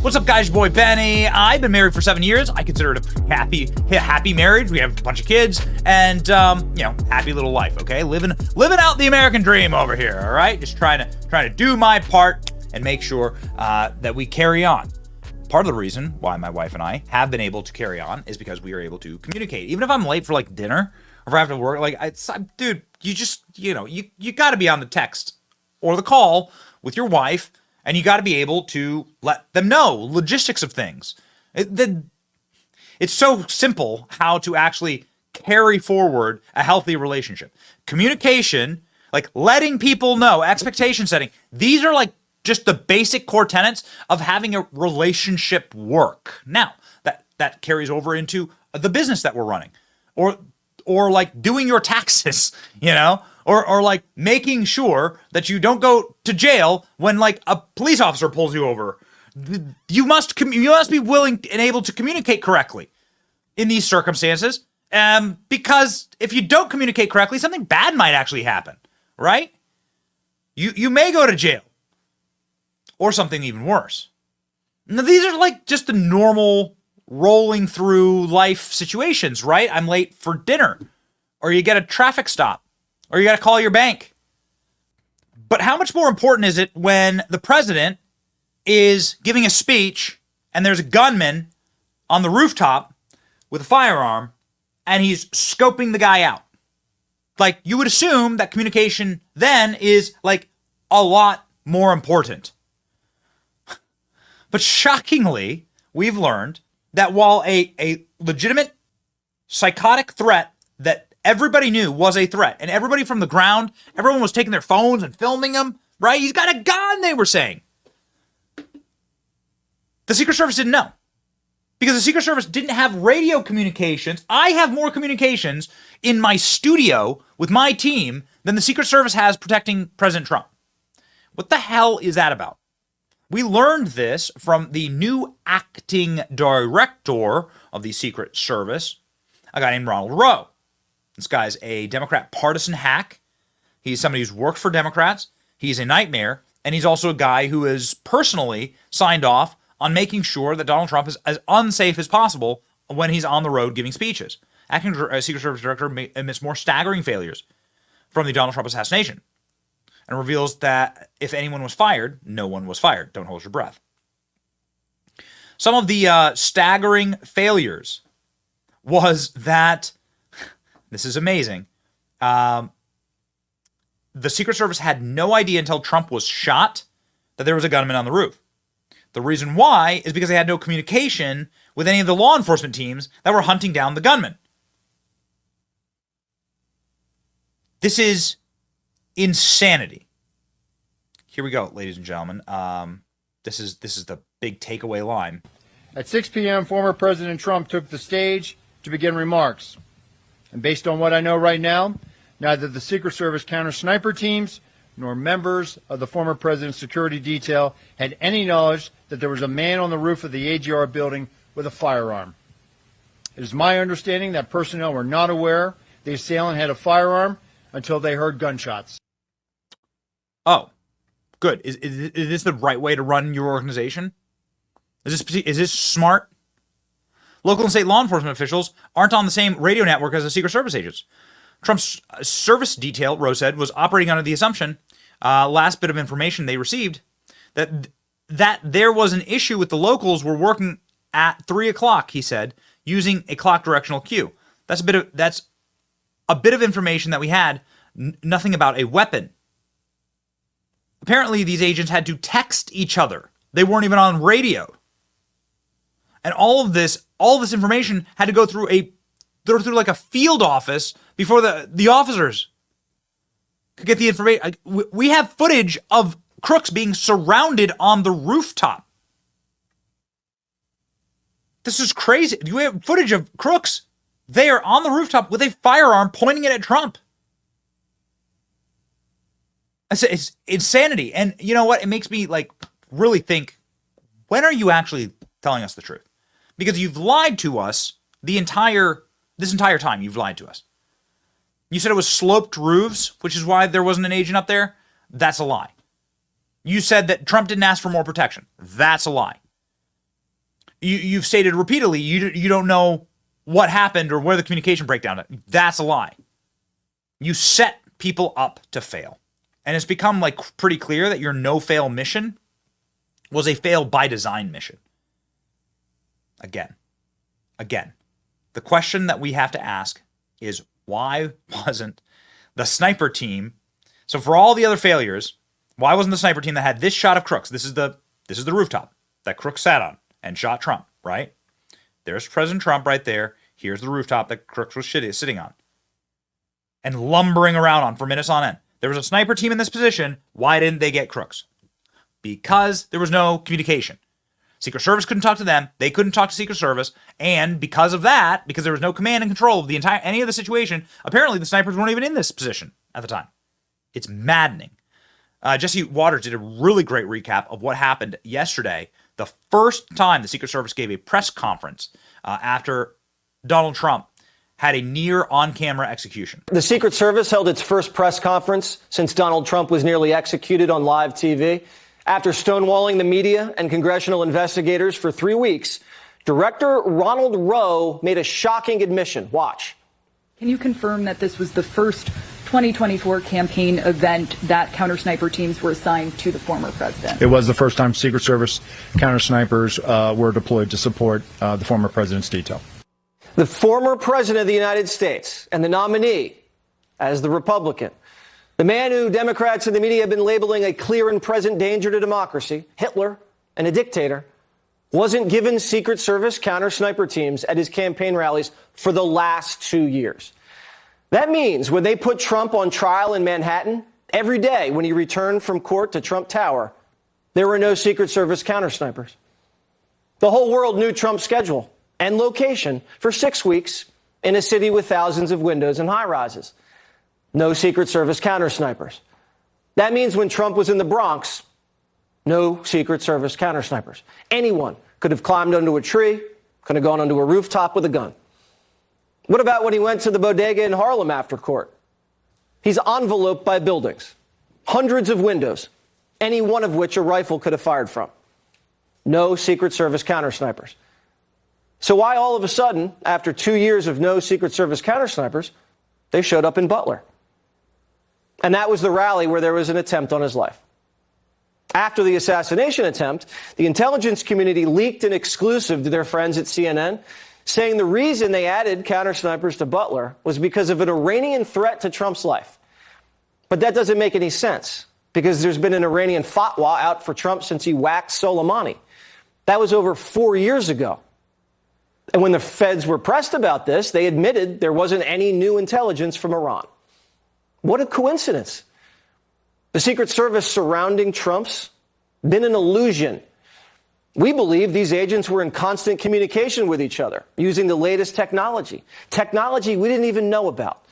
What's up, guys? Your boy Benny. I've been married for 7 years. I consider it a happy marriage. We have a bunch of kids and, happy little life, okay? Living out the American dream over here, all right? Just trying to do my part and make sure that we carry on. Part of the reason why my wife and I have been able to carry on is because we are able to communicate. Even if I'm late for like dinner or if I have to work, dude, you got to be on the text or the call with your wife. And you got to be able to let them know logistics of things. It's so simple how to actually carry forward a healthy relationship. Communication, like letting people know, expectation setting. These are like just the basic core tenets of having a relationship work. Now, that carries over into the business that we're running, or like doing your taxes, or like making sure that you don't go to jail when like a police officer pulls you over. You must be willing and able to communicate correctly in these circumstances. Because if you don't communicate correctly, something bad might actually happen, right? You may go to jail or something even worse. Now, these are like just the normal rolling through life situations, right? I'm late for dinner, or you get a traffic stop, or you got to call your bank. But how much more important is it when the president is giving a speech and there's a gunman on the rooftop with a firearm and he's scoping the guy out? Like, you would assume that communication then is like a lot more important. But shockingly, we've learned that while a legitimate psychotic threat that everybody knew was a threat, and everybody from the ground, everyone was taking their phones and filming him, right? He's got a gun, they were saying. The Secret Service didn't know. Because the Secret Service didn't have radio communications. I have more communications in my studio with my team than the Secret Service has protecting President Trump. What the hell is that about? We learned this from the new acting director of the Secret Service, a guy named Ronald Rowe. This guy's a Democrat partisan hack. He's somebody who's worked for Democrats. He's a nightmare. And he's also a guy who has personally signed off on making sure that Donald Trump is as unsafe as possible when he's on the road giving speeches. Acting Secret Service director admits more staggering failures from the Donald Trump assassination, and reveals that if anyone was fired, no one was fired. Don't hold your breath. Some of the staggering failures was that, this is amazing, the Secret Service had no idea until Trump was shot that there was a gunman on the roof. The reason why is because they had no communication with any of the law enforcement teams that were hunting down the gunman. This is insanity. Here we go, ladies and gentlemen. This is the big takeaway line. At 6 p.m., former President Trump took the stage to begin remarks. And based on what I know right now, neither the Secret Service counter-sniper teams nor members of the former president's security detail had any knowledge that there was a man on the roof of the AGR building with a firearm. It is my understanding that personnel were not aware the assailant had a firearm until they heard gunshots. Oh, good. Is this the right way to run your organization? Is this smart? Local and state law enforcement officials aren't on the same radio network as the Secret Service agents. Trump's service detail, Rowe said, was operating under the assumption, last bit of information they received, that there was an issue with the locals were working at 3 o'clock, he said, using a clock directional cue. That's a bit of information that we had, nothing about a weapon. Apparently, these agents had to text each other. They weren't even on radio. And all of this information had to go through like a field office before the officers could get the information. We have footage of crooks being surrounded on the rooftop. This is crazy. We have footage of crooks. They are on the rooftop with a firearm pointing it at Trump. It's insanity. And you know what? It makes me like really think, when are you actually telling us the truth? Because you've lied to us this entire time. You've lied to us. You said it was sloped roofs, which is why there wasn't an agent up there. That's a lie. You said that Trump didn't ask for more protection. That's a lie. you've stated repeatedly you don't know what happened or where the communication breakdown is. That's a lie. You set people up to fail. And it's become like pretty clear that your no-fail mission was a fail by design mission. Again, the question that we have to ask is, why wasn't the sniper team, so for all the other failures, why wasn't the sniper team that had this shot of Crooks? This is the rooftop that Crooks sat on and shot Trump, right? There's President Trump right there. Here's the rooftop that Crooks was sitting on and lumbering around on for minutes on end. There was a sniper team in this position. Why didn't they get Crooks? Because there was no communication. Secret Service couldn't talk to them. They couldn't talk to Secret Service. And because of that, because there was no command and control of any of the situation, apparently the snipers weren't even in this position at the time. It's maddening. Jesse Waters did a really great recap of what happened yesterday, the first time the Secret Service gave a press conference after Donald Trump had a near on-camera execution. The Secret Service held its first press conference since Donald Trump was nearly executed on live TV. After stonewalling the media and congressional investigators for 3 weeks, Director Ronald Rowe made a shocking admission. Watch. Can you confirm that this was the first 2024 campaign event that counter-sniper teams were assigned to the former president? It was the first time Secret Service counter-snipers were deployed to support the former president's detail. The former president of the United States and the nominee as the Republican, the man who Democrats and the media have been labeling a clear and present danger to democracy, Hitler and a dictator, wasn't given Secret Service counter-sniper teams at his campaign rallies for the last 2 years. That means when they put Trump on trial in Manhattan, every day when he returned from court to Trump Tower, there were no Secret Service counter-snipers. The whole world knew Trump's schedule and location for 6 weeks in a city with thousands of windows and high-rises. No Secret Service counter-snipers. That means when Trump was in the Bronx, no Secret Service counter-snipers. Anyone could have climbed onto a tree, could have gone onto a rooftop with a gun. What about when he went to the bodega in Harlem after court? He's enveloped by buildings, hundreds of windows, any one of which a rifle could have fired from. No Secret Service counter-snipers. So why all of a sudden, after 2 years of no Secret Service counter-snipers, they showed up in Butler? And that was the rally where there was an attempt on his life. After the assassination attempt, the intelligence community leaked an exclusive to their friends at CNN, saying the reason they added counter-snipers to Butler was because of an Iranian threat to Trump's life. But that doesn't make any sense, because there's been an Iranian fatwa out for Trump since he whacked Soleimani. That was over 4 years ago. And when the feds were pressed about this, they admitted there wasn't any new intelligence from Iran. What a coincidence. The Secret Service surrounding Trump's been an illusion. We believe these agents were in constant communication with each other using the latest technology we didn't even know about.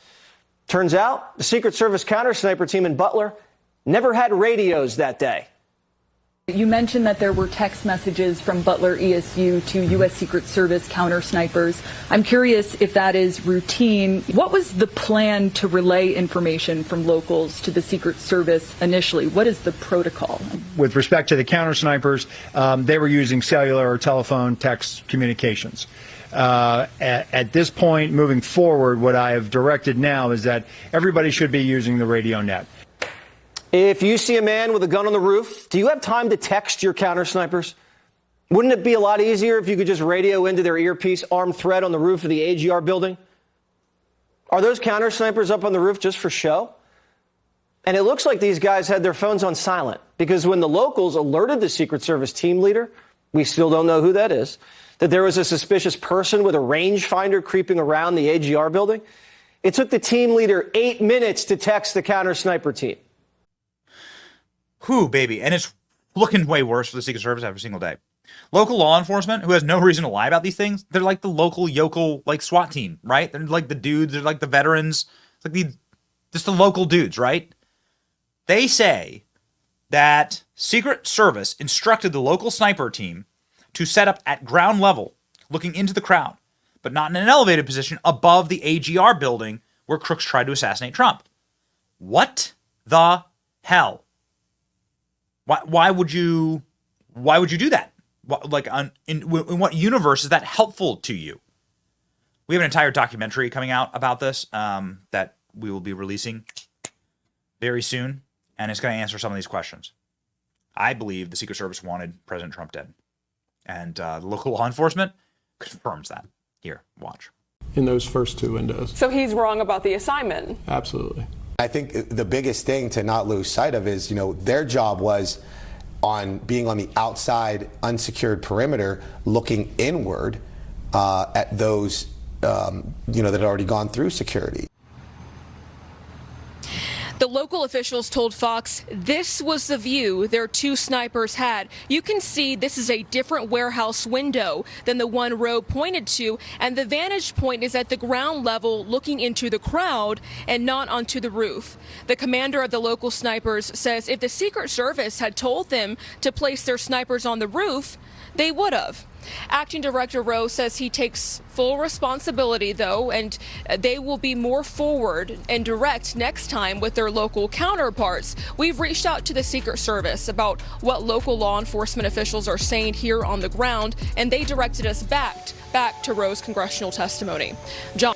Turns out the Secret Service counter-sniper team in Butler never had radios that day. You mentioned that there were text messages from Butler ESU to U.S. Secret Service counter-snipers. I'm curious if that is routine. What was the plan to relay information from locals to the Secret Service initially? What is the protocol? With respect to the counter-snipers, they were using cellular or telephone text communications. At this point, moving forward, what I have directed now is that everybody should be using the radio net. If you see a man with a gun on the roof, do you have time to text your counter-snipers? Wouldn't it be a lot easier if you could just radio into their earpiece armed threat on the roof of the AGR building? Are those counter-snipers up on the roof just for show? And it looks like these guys had their phones on silent, because when the locals alerted the Secret Service team leader, we still don't know who that is, that there was a suspicious person with a rangefinder creeping around the AGR building, it took the team leader 8 minutes to text the counter-sniper team. Whew, baby. And it's looking way worse for the Secret Service every single day. Local law enforcement, who has no reason to lie about these things, they're like the local yokel, like SWAT team, right? They're like the dudes, they're like the veterans, it's like just the local dudes, right? They say that Secret Service instructed the local sniper team to set up at ground level, looking into the crowd, but not in an elevated position above the AGR building where crooks tried to assassinate Trump. What the hell? Why would you do that? in what universe is that helpful to you? We have an entire documentary coming out about this that we will be releasing very soon, and it's going to answer some of these questions. I believe the Secret Service wanted President Trump dead, and local law enforcement confirms that. Here, watch. In those first two windows. So he's wrong about the assignment? Absolutely. I think the biggest thing to not lose sight of is, their job was on being on the outside unsecured perimeter, looking inward at those, that had already gone through security. The local officials told Fox this was the view their two snipers had. You can see this is a different warehouse window than the one Rowe pointed to, and the vantage point is at the ground level looking into the crowd and not onto the roof. The commander of the local snipers says if the Secret Service had told them to place their snipers on the roof, they would have. Acting Director Rowe says he takes full responsibility, though, and they will be more forward and direct next time with their local counterparts. We've reached out to the Secret Service about what local law enforcement officials are saying here on the ground, and they directed us back to Rowe's congressional testimony. John.